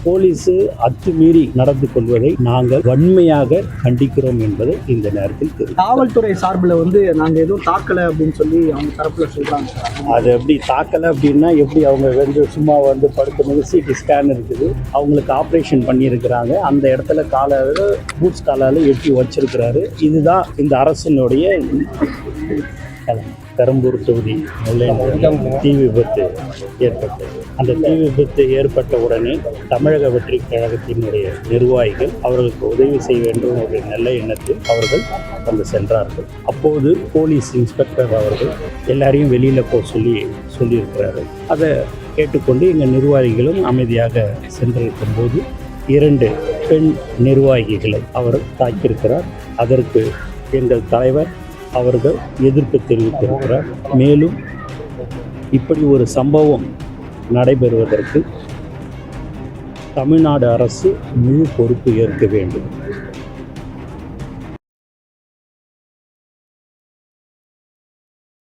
Police அத்துமீறி நடந்து கொள்வதை நாங்கள் வன்மையாக கண்டிக்கிறோம் என்பதை இந்த நேரத்தில் தெரியும். காவல்துறை சார்பில் நாங்கள் எதுவும் தாக்கலை அப்படின்னு சொல்லி அவங்க தரப்பில் சொல்கிறாங்க. அது எப்படி தாக்கலை அப்படின்னா எப்படி அவங்க சும்மா படுத்தும்போது சிடி ஸ்கேன் இருக்குது, அவங்களுக்கு ஆப்ரேஷன் பண்ணியிருக்கிறாங்க, அந்த இடத்துல காலால் பூட்ஸ் காலால் எட்டி வச்சிருக்கிறாரு. இதுதான் இந்த அரசினுடைய பெரம்பூர் தொகுதி தீ விபத்து ஏற்பட்டது. அந்த தீ விபத்து ஏற்பட்ட உடனே தமிழக வெற்றி கழகத்தினுடைய நிர்வாகிகள் அவர்களுக்கு உதவி செய்ய வேண்டும் ஒரு நல்ல எண்ணத்தில் அவர்கள் சென்றார்கள். அப்போது போலீஸ் இன்ஸ்பெக்டர் அவர்கள் எல்லாரையும் வெளியில் சொல்லியிருக்கிறாரு. அதை கேட்டுக்கொண்டு எங்கள் நிர்வாகிகளும் அமைதியாக சென்றிருக்கும் போது 2 பெண் நிர்வாகிகளை அவர் தாக்கியிருக்கிறார். அதற்கு எங்கள் தலைவர் அவர்கள் எதிர்ப்பு தெரிவித்திருக்கிறார். மேலும் இப்படி ஒரு சம்பவம் நடைபெறுவதற்கு தமிழ்நாடு அரசு முழு பொறுப்பு ஏற்க வேண்டும்.